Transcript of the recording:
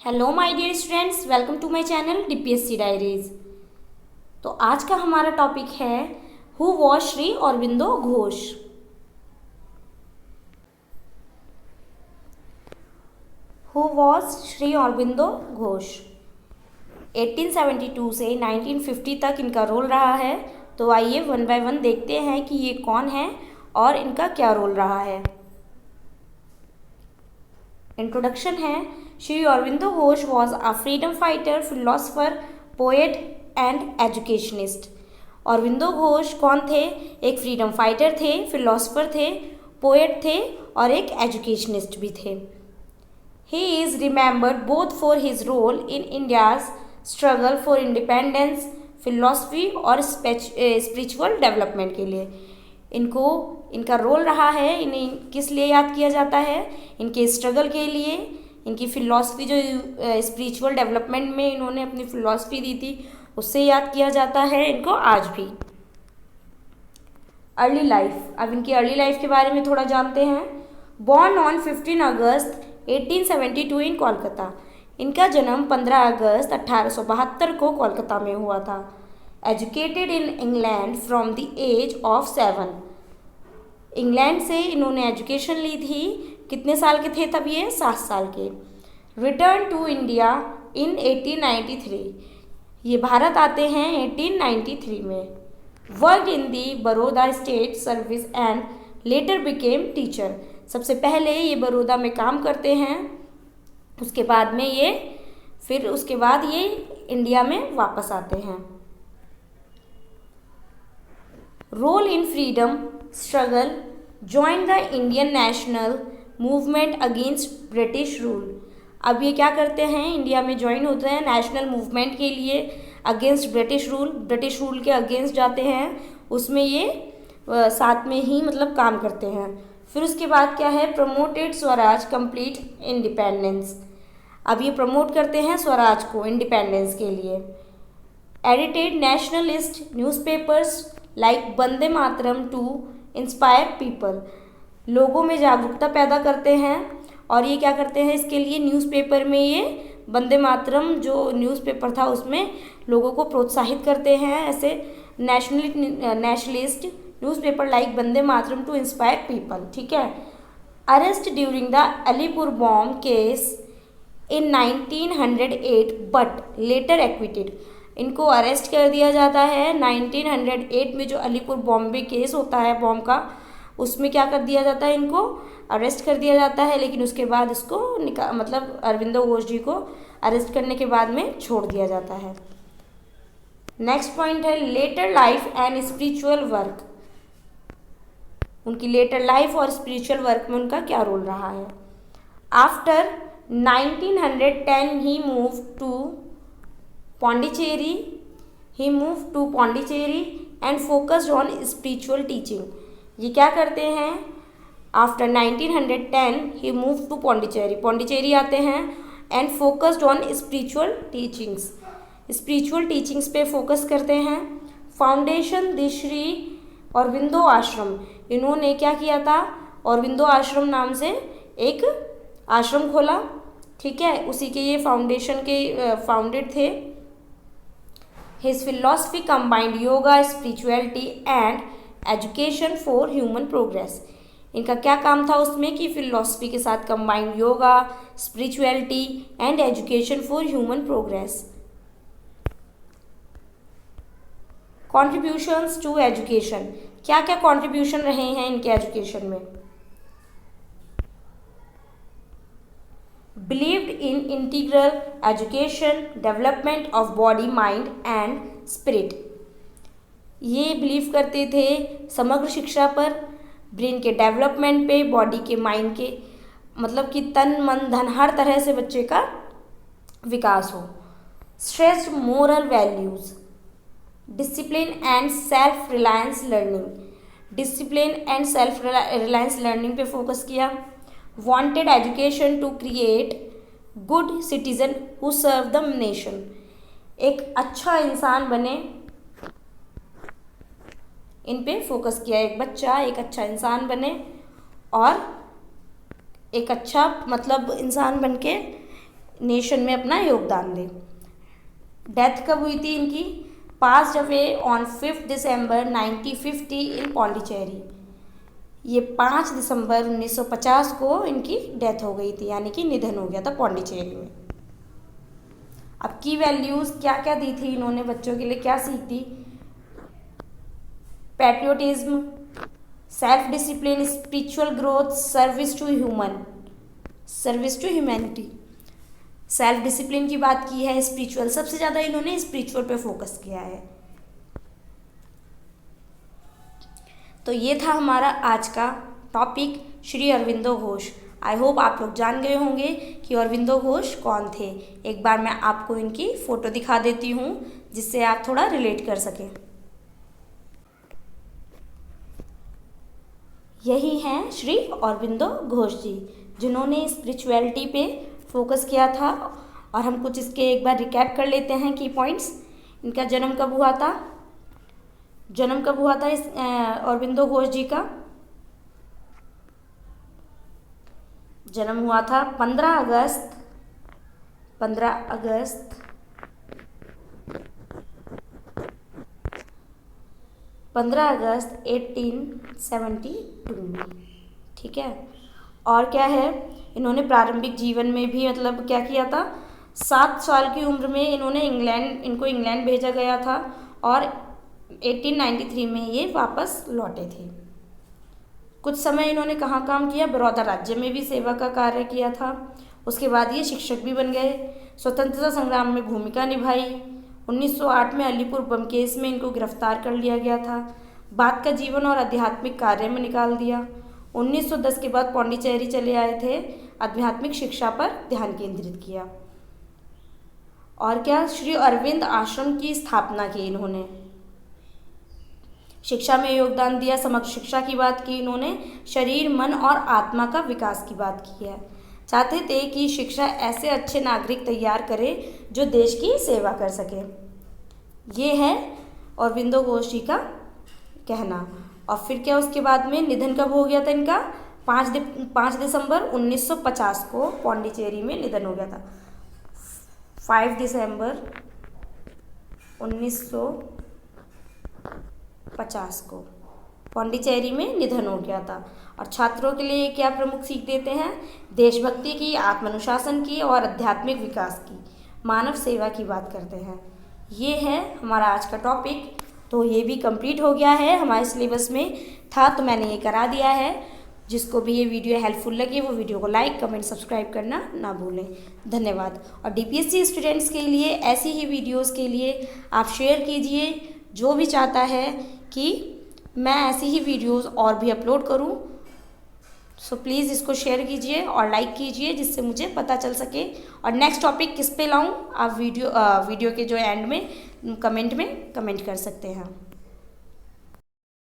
Hello my dear students, welcome to my channel DPSC diaries. तो आज का हमारा टॉपिक है who was Shri Aurobindo Ghosh. Who was Shri Aurobindo Ghosh. 1872 से 1950 तक इनका रोल रहा है। तो आइए वन बाय वन देखते हैं कि ये कौन है और इनका क्या रोल रहा है। इंट्रोडक्शन है। Shri Aurobindo Ghosh was a freedom fighter, philosopher, poet and educationist. Aurobindo Ghosh कौन थे? एक फ्रीडम फाइटर थे, फिलोसफर थे, पोएट थे और एक एजुकेशनिस्ट भी थे। He is remembered both for his role in India's struggle for independence, philosophy और स्पिरिचुअल डेवलपमेंट के लिए। इनका रोल रहा है। इन्हें किस लिए याद किया जाता है? इनके स्ट्रगल के लिए, इनकी फ़िलॉसफी जो स्पिरिचुअल डेवलपमेंट में इन्होंने अपनी फ़िलॉसफी दी थी उससे याद किया जाता है इनको आज भी। Early life. अब इनकी अर्ली लाइफ के बारे में थोड़ा जानते हैं। बॉर्न ऑन 15 अगस्त 1872 इन कोलकाता। इनका जन्म 15 अगस्त 1872 को कोलकाता में हुआ था। Educated in England from the age of 7। England से इन्होंने एजुकेशन ली थी। कितने साल के थे तब ये? 7 साल के। Return to India in 1893। ये भारत आते हैं 1893 में। Work in the Baroda state service and later became teacher. सबसे पहले ये बड़ौदा में काम करते हैं, उसके बाद ये इंडिया में वापस आते हैं। Role in freedom struggle, join the Indian national movement against British rule. अब ये क्या करते हैं? इंडिया में ज्वाइन होते हैं नेशनल मूवमेंट के लिए अगेंस्ट ब्रिटिश रूल के अगेंस्ट जाते हैं। उसमें ये साथ में ही काम करते हैं। फिर उसके बाद क्या है? Promoted Swaraj complete independence. अब ये प्रमोट करते हैं स्वराज को इंडिपेंडेंस के लिए। Edited nationalist newspapers like Vande Mataram to inspire people. लोगों में जागरूकता पैदा करते हैं और ये क्या करते हैं? इसके लिए न्यूज़पेपर में ये वंदे मातरम जो न्यूज़पेपर था उसमें लोगों को प्रोत्साहित करते हैं। ऐसे nationalist newspaper like Vande Mataram to inspire people. ठीक है। Arrest during the Alipore bomb case in 1908 but later acquitted. इनको अरेस्ट कर दिया जाता है 1908 में। जो अलीपुर बॉम्बे केस होता है बॉम्ब का, उसमें क्या कर दिया जाता है? इनको अरेस्ट कर दिया जाता है, लेकिन उसके बाद इसको अरबिंदो घोष जी को अरेस्ट करने के बाद में छोड़ दिया जाता है। नेक्स्ट पॉइंट है later life and spiritual work. उनकी लेटर लाइफ और स्पिरिचुअल वर्क में उनका क्या रोल रहा है? After 1910 he move to Pondicherry and focused on spiritual teaching. ये क्या करते हैं? After 1910 he move to Pondicherry आते हैं and focused on spiritual teachings पे फोकस करते हैं। फाउंडेशन द श्री अरबिंदो आश्रम। इन्होंने क्या किया था? अरबिंदो आश्रम नाम से एक आश्रम खोला। ठीक है, उसी के ये फाउंडेशन के फाउंडेड थे। His philosophy combined yoga, spirituality and education for human progress. इनका क्या काम था उसमें कि फिलॉसफी के साथ combined yoga, spirituality and education for human progress. Contributions to education. क्या क्या कॉन्ट्रीब्यूशन रहे हैं इनके एजुकेशन में? Believed in integral education, development of body, mind and spirit. ये बिलीव करते थे समग्र शिक्षा पर, ब्रेन के डेवलपमेंट पे, बॉडी के, माइंड के, कि तन मन धन हर तरह से बच्चे का विकास हो। Stressed moral values, discipline and self reliance learning पे फोकस किया। Wanted education to create good citizen who serve the nation. एक अच्छा इंसान बने, इन पे फोकस किया। एक बच्चा एक अच्छा इंसान बने और एक अच्छा इंसान बन के नेशन में अपना योगदान दें। डेथ कब हुई थी इनकी? पास्ड अवे ऑन 5 दिसंबर 1950 इन पौंडीचेरी। ये 5 दिसंबर 1950 को इनकी डेथ हो गई थी, यानी कि निधन हो गया था पौंडीचेरी में। अब की वैल्यूज़ क्या क्या दी थी इन्होंने बच्चों के लिए, क्या सीख दी? Patriotism, self discipline, spiritual growth, service to humanity. Self discipline की बात की है, स्पिरिचुअल, सबसे ज़्यादा इन्होंने स्पिरिचुअल पे फोकस किया है। तो ये था हमारा आज का topic Shri Aurobindo Ghosh. I hope आप लोग जान गए होंगे कि अरविंदो घोष कौन थे। एक बार मैं आपको इनकी फ़ोटो दिखा देती हूँ जिससे आप थोड़ा रिलेट कर सकें। यही हैं श्री अरविंदो घोष जी, जिन्होंने स्पिरिचुअलिटी पे फोकस किया था। और हम कुछ इसके एक बार रिकैप कर लेते हैं की पॉइंट्स। इनका जन्म कब हुआ था? जन्म कब हुआ था इस अरविंदो घोष जी का? जन्म हुआ था 15 अगस्त 1872 में, ठीक है। और क्या है, इन्होंने प्रारंभिक जीवन में भी मतलब क्या किया था, 7 साल की उम्र में इनको इंग्लैंड भेजा गया था और 1893 में ये वापस लौटे थे। कुछ समय इन्होंने कहाँ काम किया? बड़ौदा राज्य में भी सेवा का कार्य किया था। उसके बाद ये शिक्षक भी बन गए। स्वतंत्रता संग्राम में भूमिका निभाई। 1908 में अलीपुर बम केस में इनको गिरफ्तार कर लिया गया था। बाद का जीवन और आध्यात्मिक कार्य में निकाल दिया। 1910 के बाद पौंडीचेरी चले आए थे, आध्यात्मिक शिक्षा पर ध्यान केंद्रित किया। और क्या, श्री अरविंद आश्रम की स्थापना की इन्होंने। शिक्षा में योगदान दिया, समग्र शिक्षा की बात की इन्होंने, शरीर मन और आत्मा का विकास की बात की है। चाहते थे कि शिक्षा ऐसे अच्छे नागरिक तैयार करे जो देश की सेवा कर सके। ये है अरविंदो घोष जी का कहना। और फिर क्या, उसके बाद में निधन कब हो गया था इनका? 5 दिसंबर 1950 को पौंडीचेरी में निधन हो गया था। 5 दिसंबर 1950 को पौंडीचेरी में निधन हो गया था। और छात्रों के लिए क्या प्रमुख सीख देते हैं? देशभक्ति की, आत्मानुशासन की और आध्यात्मिक विकास की, मानव सेवा की बात करते हैं। ये है हमारा आज का टॉपिक। तो ये भी कंप्लीट हो गया है, हमारे सिलेबस में था तो मैंने ये करा दिया है। जिसको भी ये वीडियो हेल्पफुल लगे वो वीडियो को लाइक, कमेंट, सब्सक्राइब करना ना भूलें। धन्यवाद। और DPSC स्टूडेंट्स के लिए ऐसी ही वीडियोस के लिए आप शेयर कीजिए। जो भी चाहता है कि मैं ऐसी ही वीडियोस और भी अपलोड करूं, सो प्लीज़ इसको शेयर कीजिए और लाइक कीजिए जिससे मुझे पता चल सके। और नेक्स्ट टॉपिक किस पे लाऊं आप वीडियो के जो एंड में कमेंट कर सकते हैं।